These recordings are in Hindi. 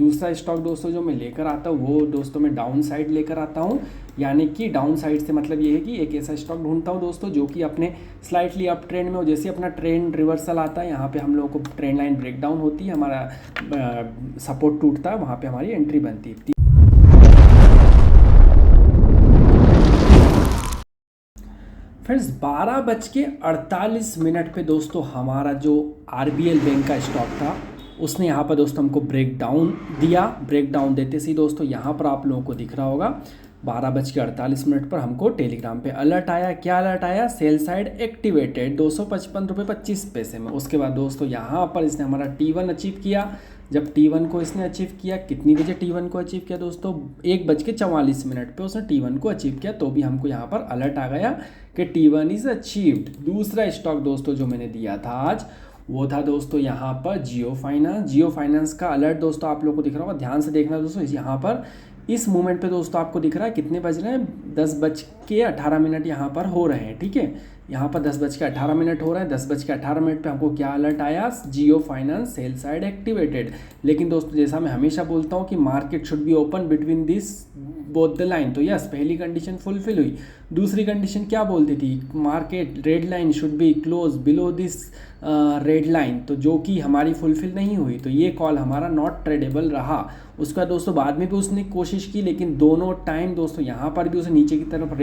दूसरा स्टॉक दोस्तों जो मैं लेकर आता हूँ वो दोस्तों मैं डाउन साइड लेकर आता हूँ, यानी कि डाउन साइड से मतलब ये है कि एक ऐसा स्टॉक ढूंढता हूँ दोस्तों जो कि अपने स्लाइटली अप ट्रेंड में हो। जैसे अपना ट्रेंड रिवर्सल आता है, यहाँ पे हम लोगों को ट्रेंड लाइन ब्रेकडाउन होती है, हमारा सपोर्ट टूटता है, वहाँ पे हमारी एंट्री बनती है। फ्रेंड्स 12:48 पे दोस्तों हमारा जो आरबीएल बैंक का स्टॉक था उसने यहाँ पर दोस्तों हमको ब्रेक डाउन दिया। ब्रेक डाउन देते से ही दोस्तों यहाँ पर आप लोगों को दिख रहा होगा 12:48 पर हमको टेलीग्राम पे अलर्ट आया। क्या अलर्ट आया? सेल साइड एक्टिवेटेड 255 रुपये 25 पैसे में। उसके बाद दोस्तों यहाँ पर इसने हमारा T1 अचीव किया। जब T1 को इसने अचीव किया, कितनी बजे T1 को अचीव किया दोस्तों? 1:44 पे उसने T1 को अचीव किया, तो भी हमको यहाँ पर अलर्ट आ गया कि T1 इज़ अचीव्ड। दूसरा स्टॉक दोस्तों जो मैंने दिया था आज वो था दोस्तों यहाँ पर जियो फाइनेंस। जियो फाइनेंस का अलर्ट दोस्तों आप लोग को दिख रहा होगा, ध्यान से देखना दोस्तों। यहाँ पर इस मोमेंट पे दोस्तों आपको दिख रहा है कितने बज रहे हैं? 10:18 यहाँ पर हो रहे हैं, ठीक है। यहाँ पर 10:18 हो रहा है। 10:18 पे हमको क्या अलर्ट आया? जियो फाइनेंस सेल साइड एक्टिवेटेड। लेकिन दोस्तों जैसा मैं हमेशा बोलता हूँ कि market should be open between this both the line, तो यस पहली कंडीशन फुलफिल हुई। दूसरी कंडीशन क्या बोलती थी? Market red line should be close below this red line, तो जो कि हमारी फुलफिल नहीं हुई, तो ये कॉल हमारा नॉट ट्रेडेबल रहा। उसका दोस्तों बाद में भी उसने कोशिश की, लेकिन दोनों टाइम दोस्तों यहाँ पर भी उसे नीचे की तरफ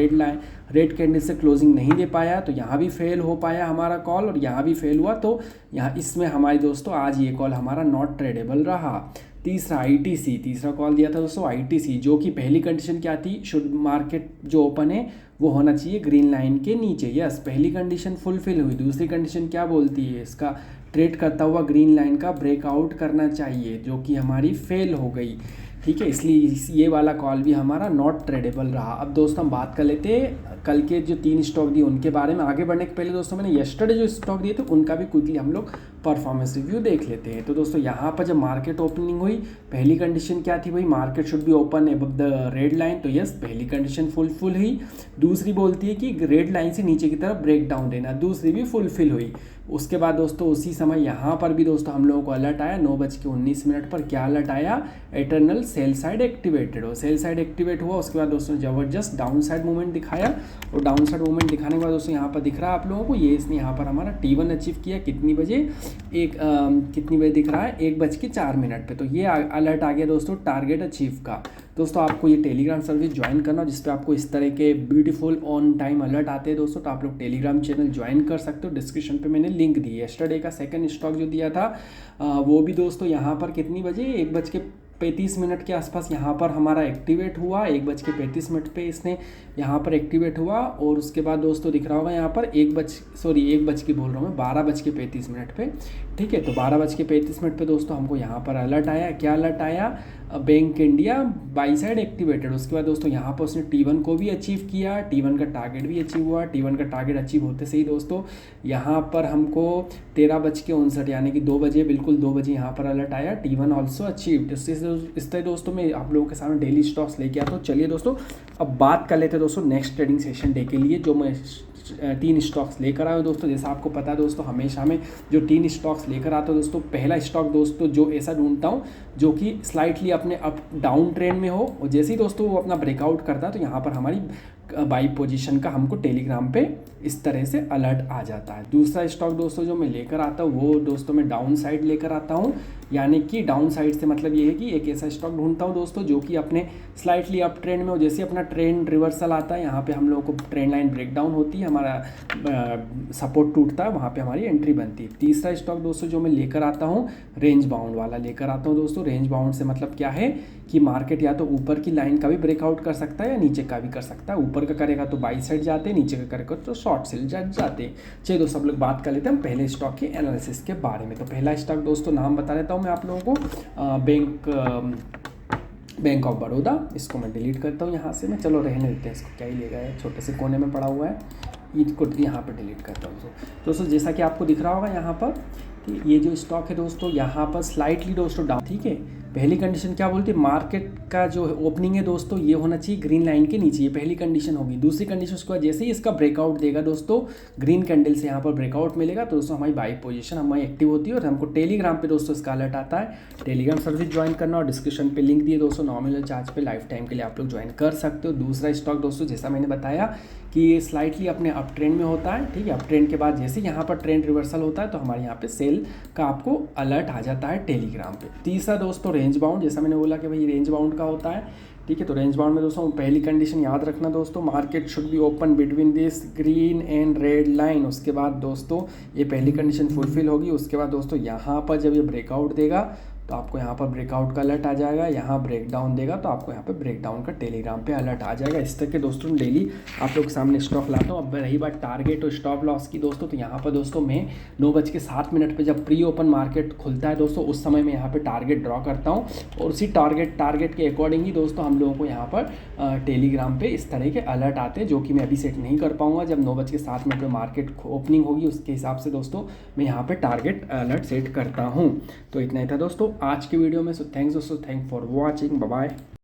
रेड कैंडल से क्लोजिंग नहीं दे पाया, तो यहाँ भी फेल हो पाया हमारा कॉल और यहाँ भी फेल हुआ, तो यहाँ इसमें हमारी दोस्तों आज ये कॉल हमारा नॉट ट्रेडेबल रहा। तीसरा आईटीसी, तीसरा कॉल दिया था दोस्तों आईटीसी, जो कि पहली कंडीशन क्या थी? शुड मार्केट जो ओपन है वो होना चाहिए ग्रीन लाइन के नीचे। यस पहली कंडीशन फुलफिल हुई। दूसरी कंडीशन क्या बोलती है? इसका ट्रेड करता हुआ ग्रीन लाइन का ब्रेकआउट करना चाहिए, जो कि हमारी फेल हो गई, ठीक है। इसलिए ये वाला कॉल भी हमारा नॉट ट्रेडेबल रहा। अब दोस्तों हम बात कर लेते हैं कल के जो 3 स्टॉक दिए उनके बारे में। आगे बढ़ने के पहले दोस्तों मैंने यस्टरडे जो स्टॉक दिए थे उनका भी क्विकली हम लोग परफॉर्मेंस रिव्यू देख लेते हैं। तो दोस्तों यहाँ पर जब मार्केट ओपनिंग हुई, पहली कंडीशन क्या थी भाई? Market should be open above the red line, तो यस पहली कंडीशन फुलफिल हुई। दूसरी बोलती है कि रेड लाइन से नीचे की तरफ ब्रेक डाउन देना, दूसरी भी फुलफिल हुई। उसके बाद दोस्तों उसी समय यहाँ पर भी दोस्तों हम लोगों को अलर्ट आया 9:19 पर। क्या अलर्ट आया? इटरनल सेल साइड एक्टिवेटेड हो। सेल साइड एक्टिवेट हुआ, उसके बाद दोस्तों जबरदस्त डाउन साइड मूवमेंट दिखाया, और डाउन साइड मूवमेंट दिखाने के बाद दोस्तों यहाँ पर दिख रहा है आप लोगों को, ये इसने यहाँ पर हमारा T1 अचीव किया। कितनी बजे? कितनी बजे दिख रहा है? 1:04 पे। तो ये अलर्ट आ गया दोस्तों टारगेट अचीव का। दोस्तों आपको ये टेलीग्राम सर्विस ज्वाइन करना, जिस पे आपको इस तरह के ब्यूटीफुल ऑन टाइम अलर्ट आते हैं दोस्तों, तो आप लोग टेलीग्राम चैनल ज्वाइन कर सकते हो। डिस्क्रिप्शन पे मैंने लिंक दी है। यस्टरडे का सेकंड स्टॉक जो दिया था वो भी दोस्तों यहाँ पर कितनी बजे? 1:35 के आसपास यहाँ पर हमारा एक्टिवेट हुआ। 1:35 पे इसने यहाँ पर एक्टिवेट हुआ, और उसके बाद दोस्तों दिख रहा होगा यहाँ पर 12:35 पे, ठीक है। तो 12:35 पे दोस्तों हमको यहाँ पर अलर्ट आया। क्या अलर्ट आया? Bank India by side activated. उसके बाद दोस्तों यहाँ पर उसने T1 को भी अचीव किया, T1 का टारगेट भी अचीव हुआ। T1 का टारगेट अचीव होते से ही दोस्तों यहाँ पर हमको 13:59 यानी कि 2 बजे, बिल्कुल 2 बजे यहाँ पर अलर्ट आया T1 ऑल्सो अचीव्ड। इस तरह दोस्तों मैं आप लोगों के सामने डेली स्टॉक्स लेके आता हूँ। चलिए दोस्तों अब बात कर लेते हैं दोस्तों नेक्स्ट ट्रेडिंग सेशन डे के लिए, जो मैं 3 स्टॉक्स लेकर आया हूँ दोस्तों। जैसा आपको पता है दोस्तों, हमेशा मैं जो 3 स्टॉक्स लेकर आता हूँ दोस्तों, पहला स्टॉक दोस्तों जो ऐसा ढूंढता हूँ जो कि स्लाइटली अपने अप डाउन ट्रेंड में हो, और जैसे ही दोस्तों वो अपना ब्रेकआउट करता है तो यहाँ पर हमारी बाई पोजीशन का हमको टेलीग्राम पे इस तरह से अलर्ट आ जाता है। दूसरा स्टॉक दोस्तों जो मैं लेकर आता हूँ वो दोस्तों मैं डाउन साइड लेकर आता हूँ, यानी कि डाउन साइड से मतलब ये है कि एक ऐसा स्टॉक ढूंढता हूँ दोस्तों जो कि अपने स्लाइटली अप ट्रेंड में हो। जैसे अपना ट्रेंड रिवर्सल आता है, यहाँ पे हम लोगों को ट्रेंड लाइन ब्रेकडाउन होती है, हमारा सपोर्ट टूटता है, वहाँ पे हमारी एंट्री बनती है। तीसरा स्टॉक दोस्तों जो मैं लेकर आता हूँ रेंज बाउंड वाला लेकर आता हूँ दोस्तों। रेंज बाउंड से मतलब क्या है कि मार्केट या तो ऊपर की लाइन का भी ब्रेकआउट कर सकता है या नीचे का भी कर सकता है। ऊपर का करेगा तो बाई साइड जाते हैं, नीचे का करेगा तो शॉर्ट सेल जाते हैं। चलिए दोस्तों सब लोग बात कर लेते हैं हम पहले स्टॉक के एनालिसिस के बारे में। तो पहला स्टॉक दोस्तों नाम बता देता हूँ मैं आप लोगों को, बैंक ऑफ बड़ौदा। इसको मैं डिलीट करता हूँ यहाँ से, मैं चलो रहने देते हैं इसको, क्या ही लेगा है, छोटे से कोने में पड़ा हुआ है, इसको यहाँ पर डिलीट करता हूँ। दोस्तों जैसा कि आपको दिख रहा होगा यहाँ पर कि ये जो स्टॉक है दोस्तों यहाँ पर स्लाइटली दोस्तों डाउन, ठीक है, पहली कंडीशन क्या बोलती है, मार्केट का जो ओपनिंग है दोस्तों ये होना चाहिए ग्रीन लाइन के नीचे, ये पहली कंडीशन होगी। दूसरी कंडीशन उसके बाद जैसे ही इसका ब्रेकआउट देगा दोस्तों, ग्रीन कैंडल से यहाँ पर ब्रेकआउट मिलेगा तो दोस्तों हमारी बाई पोजीशन हमारी एक्टिव होती है और हमको टेलीग्राम पे दोस्तों इसका अलर्ट आता है। टेलीग्राम सर्विस ज्वाइन करना और डिस्क्रिप्शन पे लिंक दिए दोस्तों, नॉमिनल चार्ज पे लाइफ टाइम के लिए आप लोग ज्वाइन कर सकते हो। दूसरा स्टॉक दोस्तों जैसा मैंने बताया कि ये स्लाइटली अपने अप ट्रेंड में होता है, ठीक है। अप ट्रेंड के बाद जैसे यहाँ पर ट्रेंड रिवर्सल होता है तो हमारे यहाँ पे सेल का आपको अलर्ट आ जाता है टेलीग्राम पे। तीसरा दोस्तों रेंज बाउंड, जैसा मैंने बोला कि भाई रेंज बाउंड का होता है, ठीक है। तो रेंज बाउंड में दोस्तों पहली कंडीशन याद रखना दोस्तों, market should be open between this green and red line. उसके बाद दोस्तों ये पहली कंडीशन फुलफिल होगी। उसके बाद दोस्तों यहाँ पर जब ये ब्रेकआउट देगा तो आपको यहाँ पर ब्रेकआउट का अलर्ट आ जाएगा, यहाँ ब्रेकडाउन देगा तो आपको यहाँ पे ब्रेकडाउन का टेलीग्राम पे अलर्ट आ जाएगा। इस तरह के दोस्तों डेली आप लोग के सामने स्टॉक लाता हूँ। अब रही बात टारगेट और स्टॉप लॉस की दोस्तों, तो यहाँ पर दोस्तों मैं 9:07 पे जब प्री ओपन मार्केट खुलता है दोस्तों उस समय मैं यहाँ पे टारगेट ड्रॉ करता हूँ और उसी टारगेट के अकॉर्डिंग ही दोस्तों हम लोगों को यहाँ पर टेलीग्राम पे इस तरह के अलर्ट आते हैं, जो कि मैं अभी सेट नहीं कर पाऊँगा। जब 9:07 पे मार्केट ओपनिंग होगी उसके हिसाब से दोस्तों मैं यहाँ पर टारगेट अलर्ट सेट करता हूँ। तो इतना ही था दोस्तों आज की वीडियो में। सो थैंक्स दोस्तों, thank for watching, bye bye.